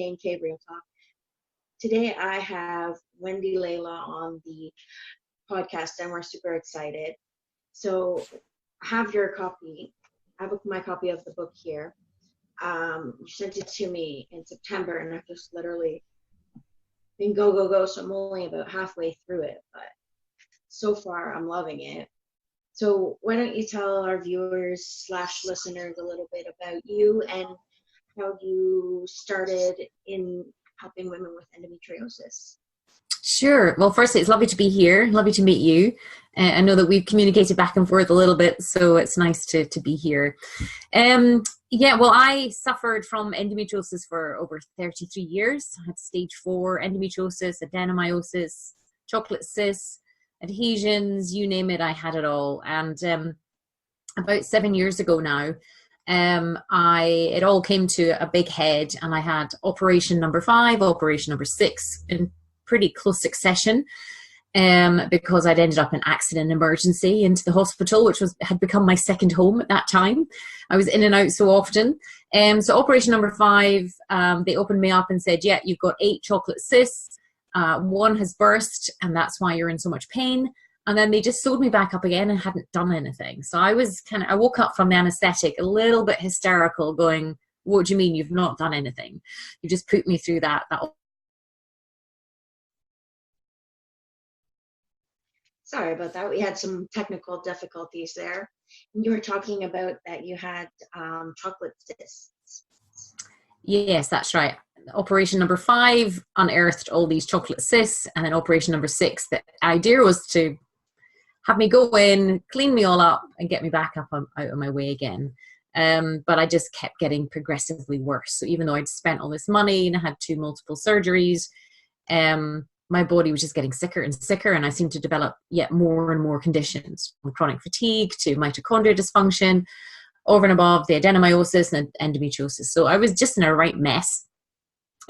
KMK Real Talk. Today I have Wendy Laidlaw on the podcast, and we're super excited. So I have your copy. I have my copy of the book here. You sent it to me in September, and I've just literally been go. So I'm only about halfway through it, but so far I'm loving it. So why don't you tell our viewers / listeners a little bit about you and how you started in helping women with endometriosis? Sure. Well, firstly, it's lovely to be here. Lovely to meet you. I know that we've communicated back and forth a little bit, so it's nice to be here. Well, I suffered from endometriosis for over 33 years. I had stage 4 endometriosis, adenomyosis, chocolate cysts, adhesions, you name it, I had it all. And about 7 years ago now, it all came to a big head, and I had operation number 5, operation number 6 in pretty close succession, because I'd ended up in accident emergency into the hospital, which had become my second home at that time. I was in and out so often. So operation number 5, they opened me up and said, yeah, you've got 8 chocolate cysts. 1 has burst, and that's why you're in so much pain. And then they just sewed me back up again and hadn't done anything. So I woke up from the anesthetic a little bit hysterical, going, what do you mean you've not done anything? You just put me through that. Sorry about that. We had some technical difficulties there. You were talking about that you had chocolate cysts. Yes, that's right. Operation number 5 unearthed all these chocolate cysts, and then operation number 6, the idea was to have me go in, clean me all up, and get me back up out of my way again. But I just kept getting progressively worse. So even though I'd spent all this money and I had 2 multiple surgeries, my body was just getting sicker and sicker, and I seemed to develop yet more and more conditions, from chronic fatigue to mitochondria dysfunction, over and above the adenomyosis and endometriosis. So I was just in a right mess.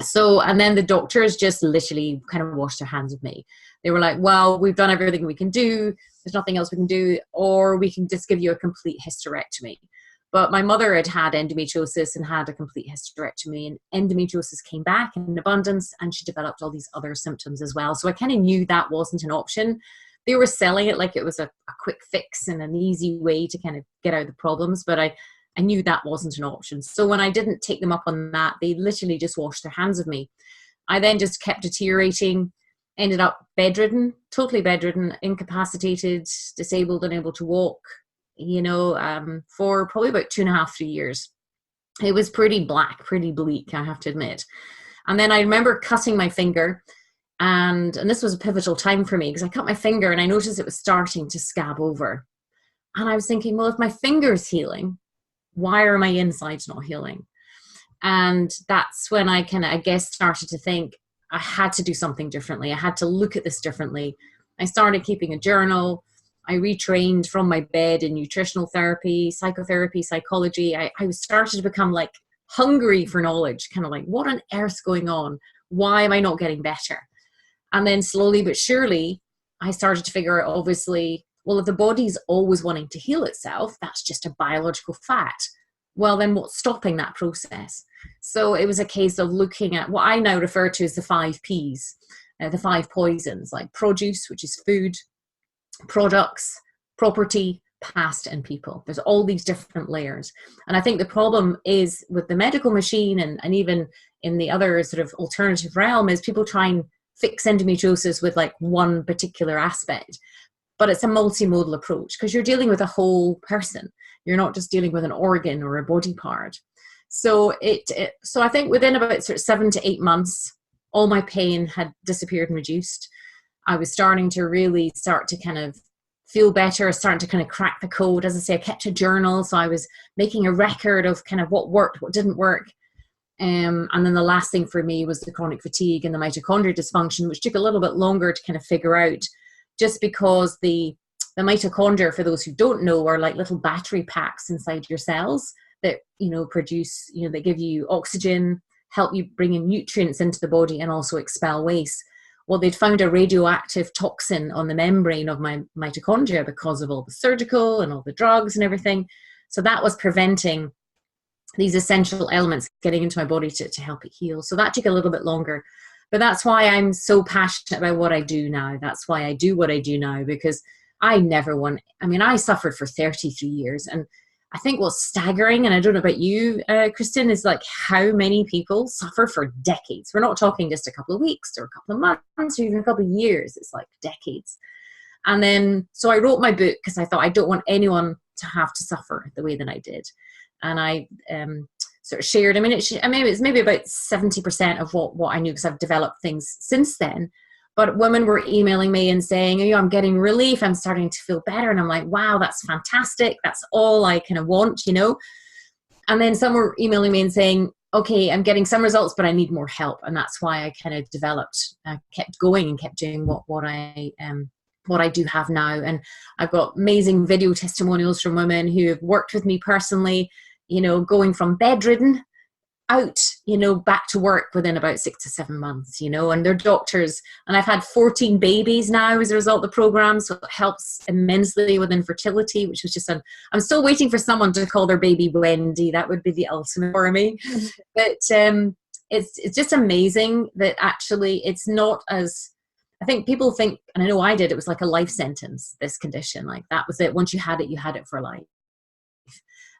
So, and then the doctors just literally kind of washed their hands of me. They were like, well, we've done everything we can do. There's nothing else we can do, or we can just give you a complete hysterectomy. But my mother had had endometriosis and had a complete hysterectomy, and endometriosis came back in abundance, and she developed all these other symptoms as well. So I kind of knew that wasn't an option. They were selling it like it was a quick fix and an easy way to kind of get out of the problems, but I knew that wasn't an option. So when I didn't take them up on that, they literally just washed their hands of me. I then just kept deteriorating, ended up bedridden, totally bedridden, incapacitated, disabled, unable to walk, for probably about 2.5, 3 years. It was pretty black, pretty bleak, I have to admit. And then I remember cutting my finger, and this was a pivotal time for me, because I cut my finger and I noticed it was starting to scab over. And I was thinking, well, if my finger's healing, why are my insides not healing? And that's when I started to think I had to do something differently. I had to look at this differently. I started keeping a journal. I retrained from my bed in nutritional therapy, psychotherapy, psychology. I started to become like hungry for knowledge, kind of like, what on earth's going on? Why am I not getting better? And then slowly but surely, I started to figure out, obviously, well, if the body's always wanting to heal itself, that's just a biological fact. Well, then what's stopping that process? So it was a case of looking at what I now refer to as the 5 Ps, the 5 poisons, like produce, which is food, products, property, past, and people. There's all these different layers. And I think the problem is with the medical machine and even in the other sort of alternative realm is people try and fix endometriosis with like one particular aspect. But it's a multimodal approach, because you're dealing with a whole person. You're not just dealing with an organ or a body part. So so I think within about sort of 7 to 8 months, all my pain had disappeared and reduced. I was starting to really kind of feel better, starting to kind of crack the code. As I say, I kept a journal, so I was making a record of kind of what worked, what didn't work. And then the last thing for me was the chronic fatigue and the mitochondria dysfunction, which took a little bit longer to kind of figure out, just because the mitochondria, for those who don't know, are like little battery packs inside your cells that, produce, they give you oxygen, help you bring in nutrients into the body, and also expel waste. Well, they'd found a radioactive toxin on the membrane of my mitochondria because of all the surgical and all the drugs and everything. So that was preventing these essential elements getting into my body to help it heal. So that took a little bit longer. But that's why I'm so passionate about what I do now. That's why I do what I do now, because I never want, I mean, I suffered for 33 years. And I think what's staggering, and I don't know about you, Kristen, is like how many people suffer for decades. We're not talking just a couple of weeks or a couple of months or even a couple of years. It's like decades. And then, so I wrote my book because I thought I don't want anyone to have to suffer the way that I did. And I sort of shared, I mean, it's maybe about 70% of what I knew, because I've developed things since then. But women were emailing me and saying, I'm getting relief. I'm starting to feel better. And I'm like, wow, that's fantastic. That's all I kind of want, And then some were emailing me and saying, okay, I'm getting some results, but I need more help. And that's why I kind of kept going and kept doing what I do have now. And I've got amazing video testimonials from women who have worked with me personally, going from bedridden out, back to work within about 6 to 7 months, and they're doctors. And I've had 14 babies now as a result of the program. So it helps immensely with infertility, which was I'm still waiting for someone to call their baby Wendy. That would be the ultimate for me. But it's just amazing that actually it's not as, I think people think, and I know I did, it was like a life sentence, this condition. Like that was it. Once you had it for life.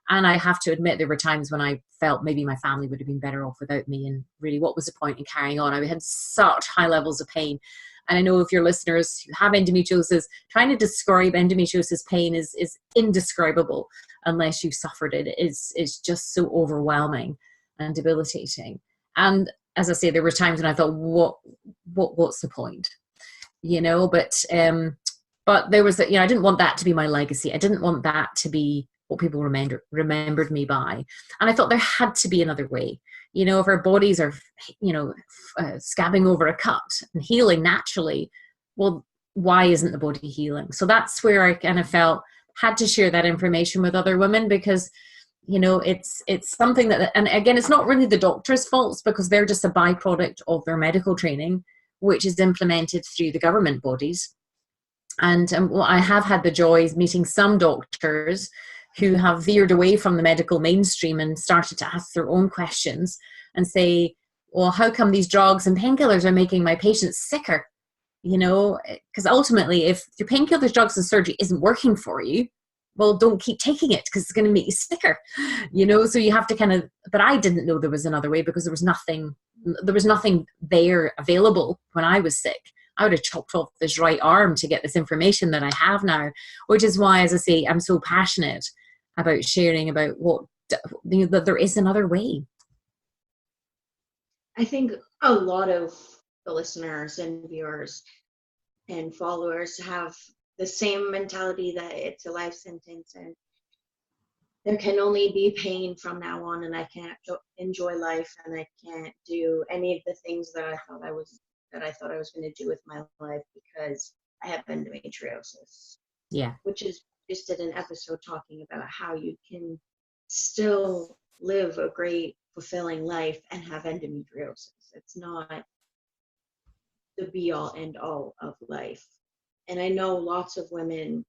And I have to admit, there were times when I felt maybe my family would have been better off without me. And really, what was the point in carrying on? I had such high levels of pain. And I know if your listeners who have endometriosis, trying to describe endometriosis pain is indescribable unless you've suffered it. It's just so overwhelming and debilitating. And as I say, there were times when I thought, what's the point? But there was, I didn't want that to be my legacy. I didn't want that to be what people remembered me by. And I thought there had to be another way. If our bodies are, scabbing over a cut and healing naturally, well, why isn't the body healing? So that's where I kind of felt had to share that information with other women, because, it's something that, and again, it's not really the doctor's faults, because they're just a byproduct of their medical training, which is implemented through the government bodies. And I have had the joys meeting some doctors who have veered away from the medical mainstream and started to ask their own questions and say, well, how come these drugs and painkillers are making my patients sicker? Because ultimately, if your painkillers, drugs, and surgery isn't working for you, well, don't keep taking it, because it's going to make you sicker. So you have to but I didn't know there was another way, because there was nothing there available when I was sick. I would have chopped off this right arm to get this information that I have now, which is why, as I say, I'm so passionate about sharing about that there is another way. I think a lot of the listeners and viewers and followers have the same mentality, that it's a life sentence and there can only be pain from now on, and I can't enjoy life, and I can't do any of the things that I thought I was going to do with my life because I have endometriosis. Yeah. Which is just did an episode talking about how you can still live a great, fulfilling life and have endometriosis. It's not the be all end all of life. And I know lots of women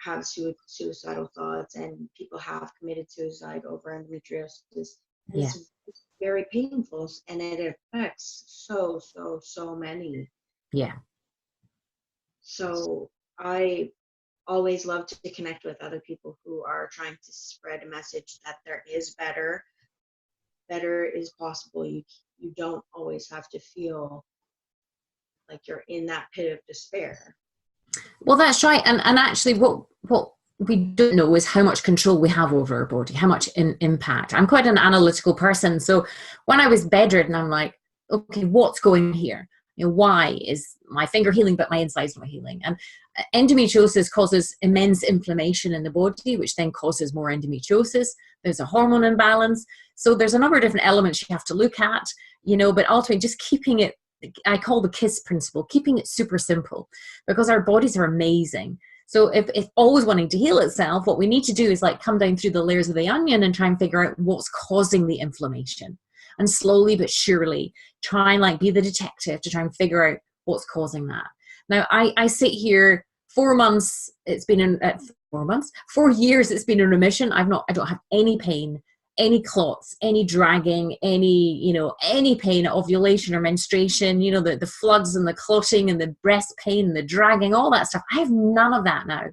have suicidal thoughts, and people have committed suicide over endometriosis. And it's very painful, and it affects so many. Yeah. So I always love to connect with other people who are trying to spread a message that there is better is possible. You don't always have to feel like you're in that pit of despair. Well, that's right. And actually what we don't know is how much control we have over our body, how much impact. I'm quite an analytical person. So when I was bedridden, I'm like, okay, what's going here? Why is my finger healing, but my inside's not healing? And endometriosis causes immense inflammation in the body, which then causes more endometriosis. There's a hormone imbalance. So there's a number of different elements you have to look at, but ultimately just keeping it, I call the KISS principle, keeping it super simple, because our bodies are amazing. So if always wanting to heal itself, what we need to do is come down through the layers of the onion and try and figure out what's causing the inflammation. And slowly but surely try and be the detective to try and figure out what's causing that. Now, I sit here 4 months, it's been in 4 months, 4 years it's been in remission. I don't have any pain. any clots, any dragging, any, you know, any pain at ovulation or menstruation, you know, the floods and the clotting and the breast pain and the dragging, all that stuff. I have none of that now,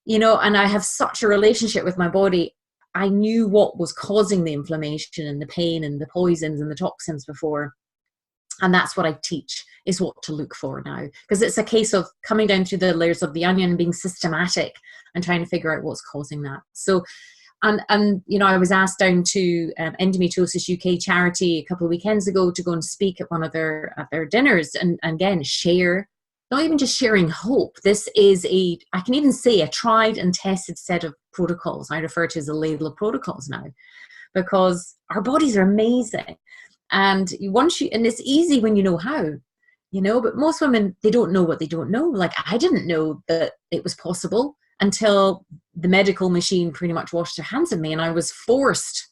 you know, and I have such a relationship with my body. I knew what was causing the inflammation and the pain and the poisons and the toxins before. And that's what I teach, is what to look for now. Because it's a case of coming down through the layers of the onion and being systematic and trying to figure out what's causing that. So, and you know, I was asked down to Endometriosis UK charity a couple of weekends ago to go and speak at one of their dinners, and again, share, not even just sharing hope. This is I can even say a tried and tested set of protocols. I refer to as the Laidlaw protocols now, because our bodies are amazing. And and it's easy when you know how, you know, but most women, they don't know what they don't know. Like, I didn't know that it was possible until the medical machine pretty much washed their hands of me. And I was forced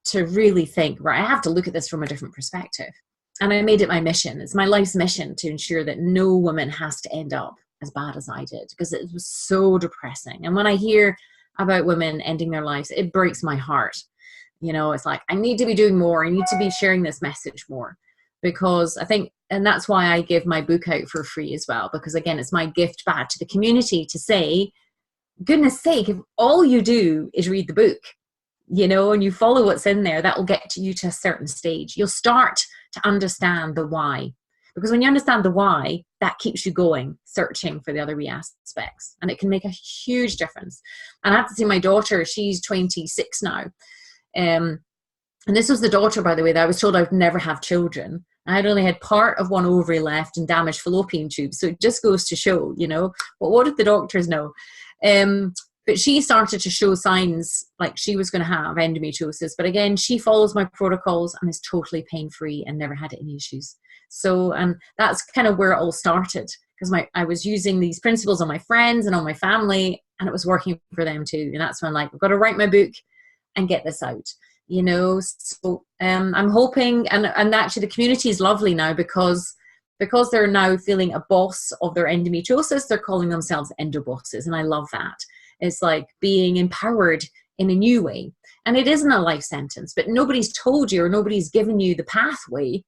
to really think, right, I have to look at this from a different perspective. And I made it my mission. It's my life's mission to ensure that no woman has to end up as bad as I did, because it was so depressing. And when I hear about women ending their lives, it breaks my heart. You know, it's like, I need to be doing more. I need to be sharing this message more, because I think, and that's why I give my book out for free as well, because again, it's my gift back to the community to say, goodness sake, if all you do is read the book, you know, and you follow what's in there, that will get you to a certain stage. You'll start to understand the why, because when you understand the why, that keeps you going, searching for the other wee aspects, and it can make a huge difference. And I have to say, my daughter, she's 26 now. And this was the daughter, by the way, that I was told I would never have children. I had only had part of one ovary left and damaged fallopian tubes. So it just goes to show, you know, but what did the doctors know? But she started to show signs like she was going to have endometriosis. But again, she follows my protocols and is totally pain-free and never had any issues. So, and that's kind of where it all started, because I was using these principles on my friends and on my family, and it was working for them too. And that's when, like, I've got to write my book and get this out, you know. So I'm hoping, and actually the community is lovely now, because they're now feeling a boss of their endometriosis, they're calling themselves endobosses, and I love that. It's like being empowered in a new way. And it isn't a life sentence, but nobody's told you, or nobody's given you the pathway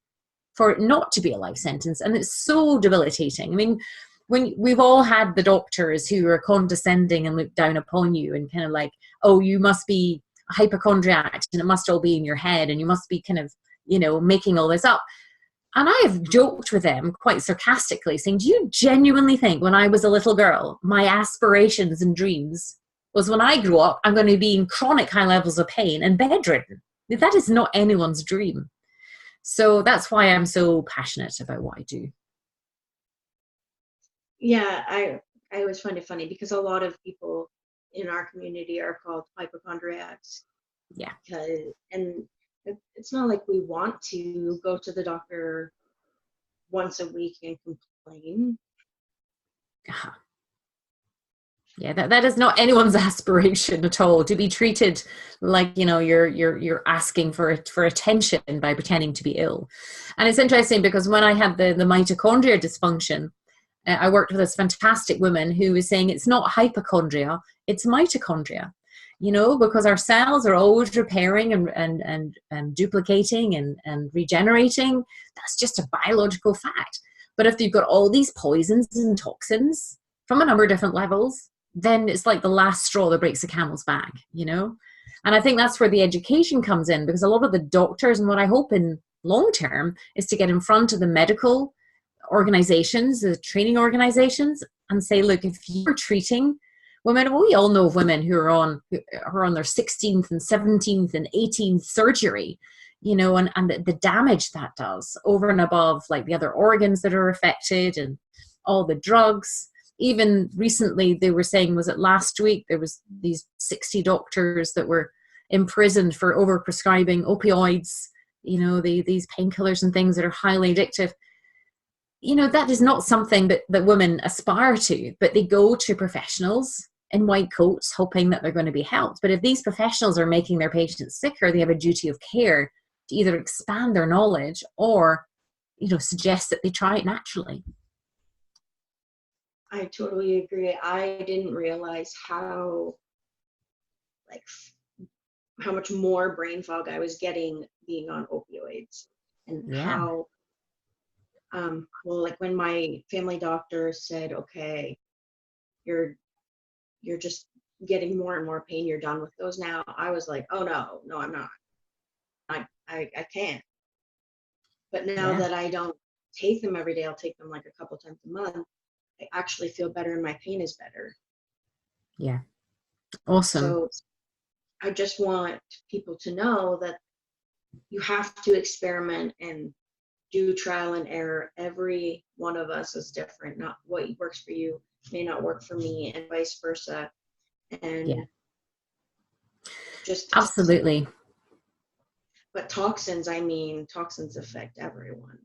for it not to be a life sentence. And it's so debilitating. I mean, when we've all had the doctors who are condescending and look down upon you and kind of like, oh, you must be a hypochondriac and it must all be in your head and you must be kind of, you know, making all this up. And I have joked with them quite sarcastically, saying, do you genuinely think when I was a little girl, my aspirations and dreams was when I grew up, I'm going to be in chronic high levels of pain and bedridden? That is not anyone's dream. So that's why I'm so passionate about what I do. Yeah, I always find it funny, because a lot of people in our community are called hypochondriacs. Yeah. And it's not like we want to go to the doctor once a week and complain. Uh-huh. Yeah, that is not anyone's aspiration at all, to be treated like, you know, you're asking for attention by pretending to be ill. And it's interesting, because when I had the mitochondria dysfunction, I worked with this fantastic woman who was saying it's not hypochondria, it's mitochondria, you know, because our cells are always repairing and duplicating and regenerating. That's just a biological fact. But if you've got all these poisons and toxins from a number of different levels, then it's like the last straw that breaks the camel's back, you know? And I think that's where the education comes in, because a lot of the doctors, and what I hope in long term is to get in front of the medical organizations, the training organizations, and say, look, if you're treating women, we all know of women who are on their 16th and 17th and 18th surgery, you know, and the damage that does over and above like the other organs that are affected and all the drugs. Even recently, they were saying, was it last week, there was these 60 doctors that were imprisoned for overprescribing opioids, you know, these painkillers and things that are highly addictive. You know, that is not something that women aspire to, but they go to professionals in white coats hoping that they're going to be helped. But if these professionals are making their patients sicker, they have a duty of care to either expand their knowledge or, you know, suggest that they try it naturally. I totally agree. I didn't realize how like how much more brain fog I was getting being on opioids, and Yeah. how well, like when my family doctor said, okay, you're just getting more and more pain, you're done with those now, I was like, oh no, I'm not. I can't. But now Yeah. that I don't take them every day, I'll take them like a couple times a month, I actually feel better and my pain is better. Yeah. Awesome. So I just want people to know that you have to experiment and do trial and error. Every one of us is different. Not what works for you may not work for me, and vice versa. Yeah. And just, Absolutely. but toxins affect everyone.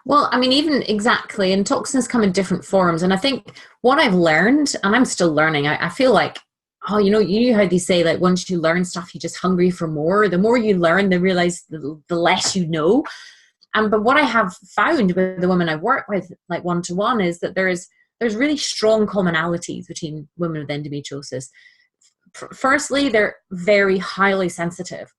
Well, I mean, even exactly, and toxins come in different forms. And I think what I've learned, and I'm still learning, I feel like, oh, you know how they say, like, once you learn stuff, you're just hungry for more. The more you learn, they realize the less you know. But what I have found with the women I work with, like one-to-one, is that there's really strong commonalities between women with endometriosis. Firstly, they're very highly sensitive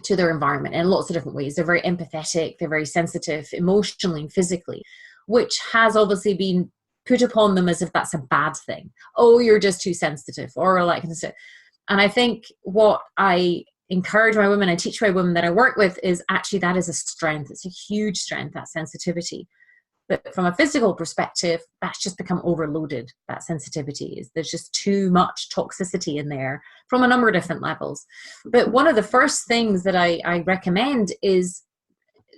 to their environment in lots of different ways. They're very empathetic, they're very sensitive emotionally and physically, which has obviously been put upon them as if that's a bad thing. Oh, you're just too sensitive, or like, and I think what I encourage my women, I teach my women that I work with, is actually that is a strength. It's a huge strength, that sensitivity. But from a physical perspective, that's just become overloaded. That sensitivity there's just too much toxicity in there from a number of different levels. But one of the first things that I recommend is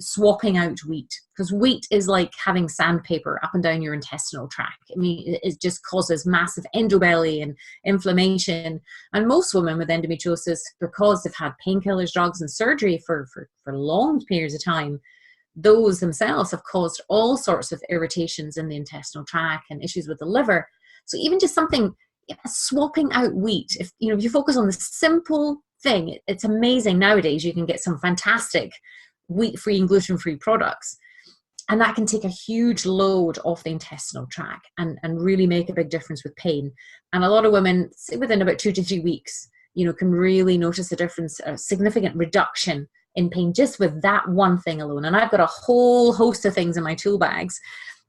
swapping out wheat, because wheat is like having sandpaper up and down your intestinal tract. I mean, it just causes massive endobelly and inflammation. And most women with endometriosis, because they've had painkillers, drugs, and surgery for long periods of time, those themselves have caused all sorts of irritations in the intestinal tract and issues with the liver. So even just something, swapping out wheat, if you focus on the simple thing, it's amazing. Nowadays you can get some fantastic wheat-free and gluten-free products, and that can take a huge load off the intestinal tract and really make a big difference with pain. And a lot of women, within about 2 to 3 weeks, can really notice a difference, a significant reduction in pain just with that one thing alone. And I've got a whole host of things in my tool bags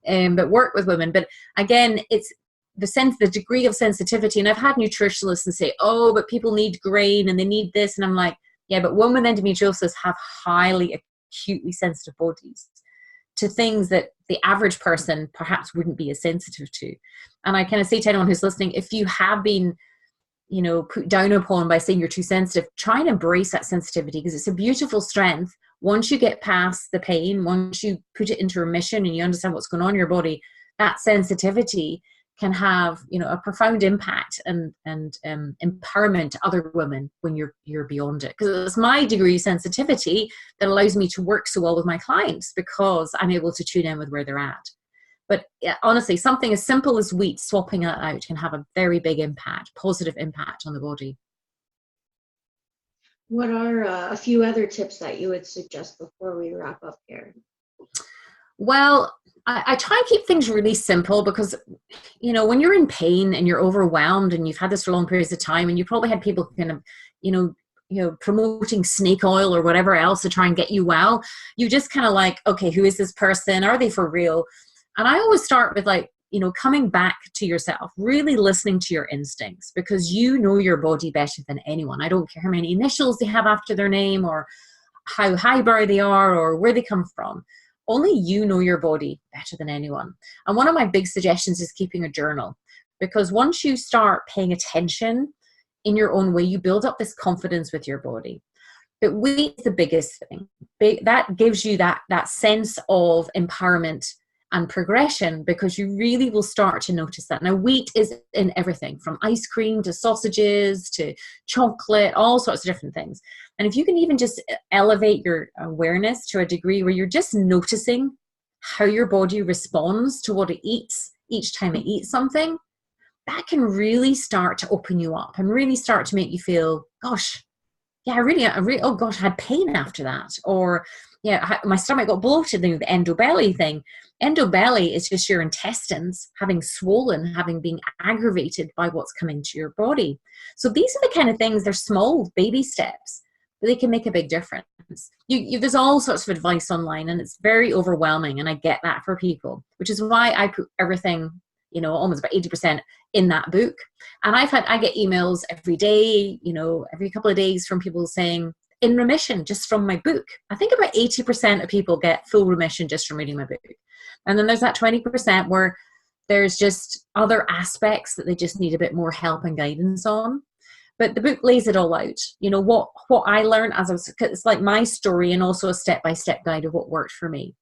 that work with women. But again, it's the degree of sensitivity. And I've had nutritionists and say, oh, but people need grain and they need this. And I'm like, yeah, but women with endometriosis have highly acutely sensitive bodies to things that the average person perhaps wouldn't be as sensitive to. And I kind of say to anyone who's listening, if you have been put down upon by saying you're too sensitive, try and embrace that sensitivity, because it's a beautiful strength. Once you get past the pain, once you put it into remission and you understand what's going on in your body, that sensitivity can have a profound impact and empowerment to other women when you're beyond it. Because it's my degree of sensitivity that allows me to work so well with my clients, because I'm able to tune in with where they're at. But honestly, something as simple as wheat, swapping it out, can have a very big impact, positive impact on the body. What are a few other tips that you would suggest before we wrap up here? Well, I try and keep things really simple, because, when you're in pain and you're overwhelmed and you've had this for long periods of time, and you probably had people kind of, promoting snake oil or whatever else to try and get you well, you just kind of like, okay, who is this person? Are they for real? And I always start with coming back to yourself, really listening to your instincts, because you know your body better than anyone. I don't care how many initials they have after their name, or how highbrow they are, or where they come from. Only you know your body better than anyone. And one of my big suggestions is keeping a journal, because once you start paying attention in your own way, you build up this confidence with your body. But weight is the biggest thing. That gives you that sense of empowerment and progression, because you really will start to notice that. Now, wheat is in everything from ice cream to sausages to chocolate, all sorts of different things. And if you can even just elevate your awareness to a degree where you're just noticing how your body responds to what it eats each time it eats something, that can really start to open you up and really start to make you feel, gosh, yeah, I really, oh gosh, I had pain after that. Or yeah, my stomach got bloated, the endobelly thing. Endobelly is just your intestines having swollen, having been aggravated by what's coming to your body. So these are the kind of things, they're small baby steps, but they can make a big difference. There's all sorts of advice online, and it's very overwhelming, and I get that for people, which is why I put everything, almost about 80% in that book. And I get emails every day, every couple of days from people saying, in remission just from my book. I think about 80% of people get full remission just from reading my book. And then there's that 20% where there's just other aspects that they just need a bit more help and guidance on. But the book lays it all out. What I learned it's like my story, and also a step-by-step guide of what worked for me.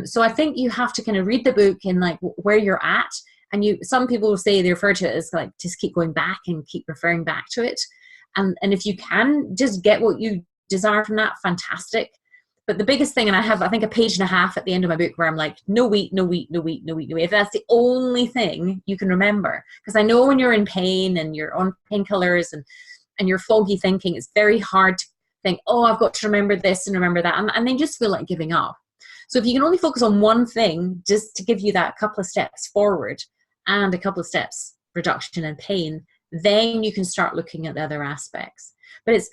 So I think you have to kind of read the book and like where you're at. And some people will say, they refer to it as like, just keep going back and keep referring back to it. And if you can just get what you desire from that, fantastic. But the biggest thing, and I have, I think, a page and a half at the end of my book where I'm like, no wheat, no wheat, no wheat, no wheat, no wheat. If that's the only thing you can remember, because I know when you're in pain and you're on painkillers and you're foggy thinking, it's very hard to think, oh, I've got to remember this and remember that. And then just feel like giving up. So if you can only focus on one thing, just to give you that couple of steps forward and a couple of steps reduction in pain, then you can start looking at the other aspects. But it's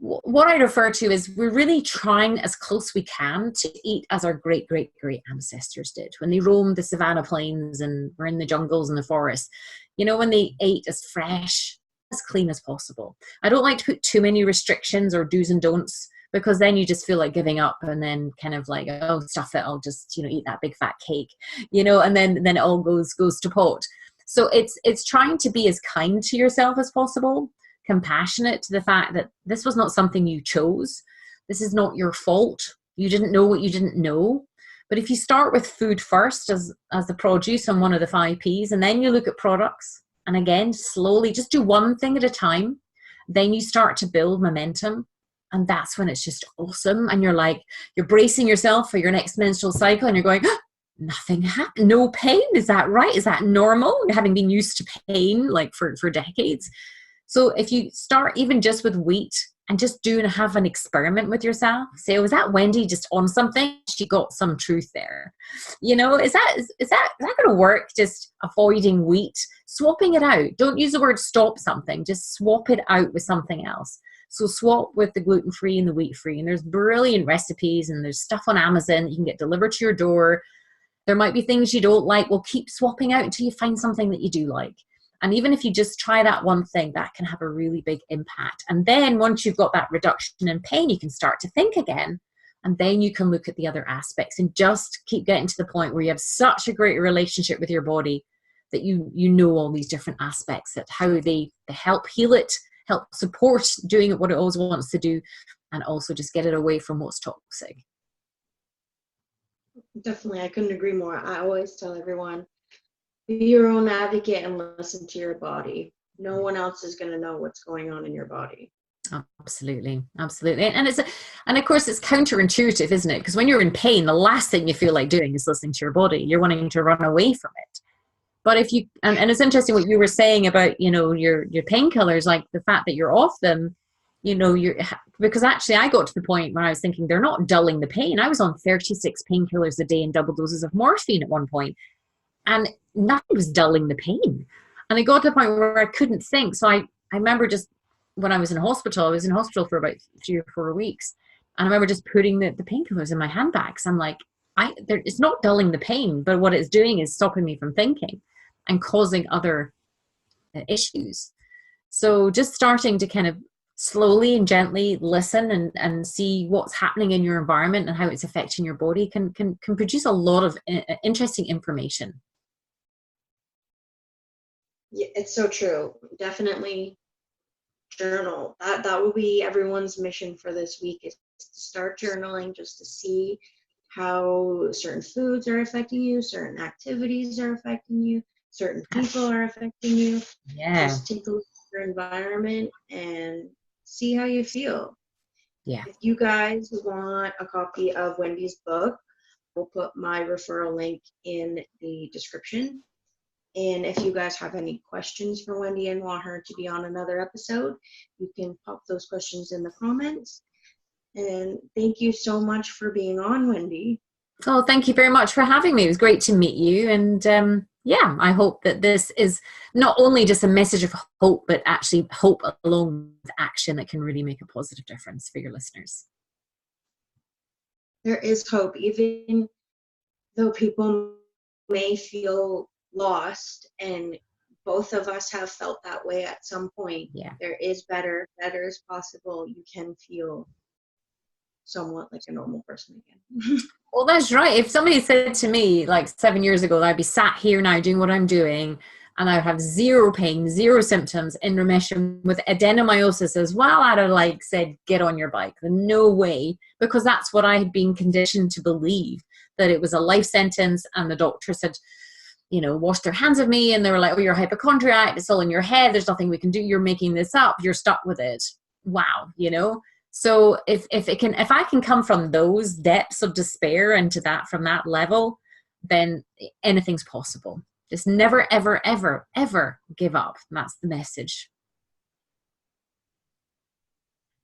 what I refer to is we're really trying as close we can to eat as our great, great, great ancestors did when they roamed the savannah plains and were in the jungles and the forests. When they ate as fresh, as clean as possible. I don't like to put too many restrictions or do's and don'ts, because then you just feel like giving up and then kind of like, oh, stuff it, I'll just, eat that big fat cake, and then it all goes to pot. So it's trying to be as kind to yourself as possible, compassionate to the fact that this was not something you chose. This is not your fault. You didn't know what you didn't know. But if you start with food first as the produce on one of the 5 Ps, and then you look at products, and again, slowly just do one thing at a time, then you start to build momentum. And that's when it's just awesome. And you're bracing yourself for your next menstrual cycle, and you're going, oh, nothing happened, no pain. Is that right? Is that normal? Having been used to pain like for decades. So if you start even just with wheat and just have an experiment with yourself, say, oh, was that Wendy just on something? She got some truth there. Is that going to work? Just avoiding wheat, swapping it out. Don't use the word stop something, just swap it out with something else. So swap with the gluten-free and the wheat-free. And there's brilliant recipes, and there's stuff on Amazon that you can get delivered to your door. There might be things you don't like. Well, keep swapping out until you find something that you do like. And even if you just try that one thing, that can have a really big impact. And then once you've got that reduction in pain, you can start to think again. And then you can look at the other aspects and just keep getting to the point where you have such a great relationship with your body that you know all these different aspects, that how they help heal it, help support doing it what it always wants to do, and also just get it away from what's toxic. Definitely, I couldn't agree more. I always tell everyone, be your own advocate and listen to your body. No one else is going to know what's going on in your body. Absolutely. And of course it's counterintuitive, isn't it? Because when you're in pain, the last thing you feel like doing is listening to your body. You're wanting to run away from it. But if you, and it's interesting what you were saying about, your painkillers, like the fact that you're off them, because actually I got to the point where I was thinking they're not dulling the pain. I was on 36 painkillers a day and double doses of morphine at one point, and nothing was dulling the pain. And I got to the point where I couldn't think. So I remember just when I was in hospital, I was in hospital for about 3 or 4 weeks. And I remember just putting the painkillers in my handbags. I'm like, it's not dulling the pain, but what it's doing is stopping me from thinking and causing other issues. So just starting to kind of slowly and gently listen and see what's happening in your environment and how it's affecting your body can produce a lot of interesting information. Yeah, it's so true. Definitely journal. That will be everyone's mission for this week, is to start journaling, just to see how certain foods are affecting you, certain activities are affecting you, certain people are affecting you. Yeah. Just take a look at your environment and see how you feel. Yeah. If you guys want a copy of Wendy's book, we'll put my referral link in the description. And if you guys have any questions for Wendy and want her to be on another episode, you can pop those questions in the comments. And thank you so much for being on, Wendy. Oh, thank you very much for having me. It was great to meet you. And yeah, I hope that this is not only just a message of hope, but actually hope along with action that can really make a positive difference for your listeners. There is hope, even though people may feel lost, and both of us have felt that way at some point. Yeah. There is better is possible. You can feel somewhat like a normal person again. Well, that's right. If somebody said to me like 7 years ago that I'd be sat here now doing what I'm doing and I have zero pain, zero symptoms, in remission with adenomyosis as well, I'd have like said, get on your bike. No way, because that's what I had been conditioned to believe, that it was a life sentence. And the doctor said, you know, washed their hands of me, and they were like, oh, you're a hypochondriac, it's all in your head, there's nothing we can do, you're making this up, you're stuck with it. Wow, you know. So if I can come from those depths of despair into that, from that level, then anything's possible. Just never, ever, ever, ever give up. And that's the message.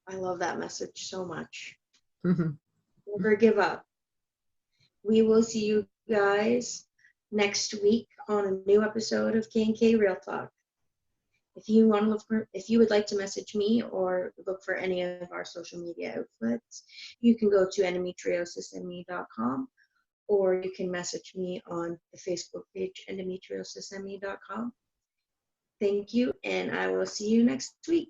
I love that message so much. Mm-hmm. Never give up. We will see you guys next week on a new episode of K&K Real Talk. If you want to look for, if you would like to message me or look for any of our social media outlets, you can go to endometriosisme.com, or you can message me on the Facebook page endometriosisme.com. Thank you, and I will see you next week.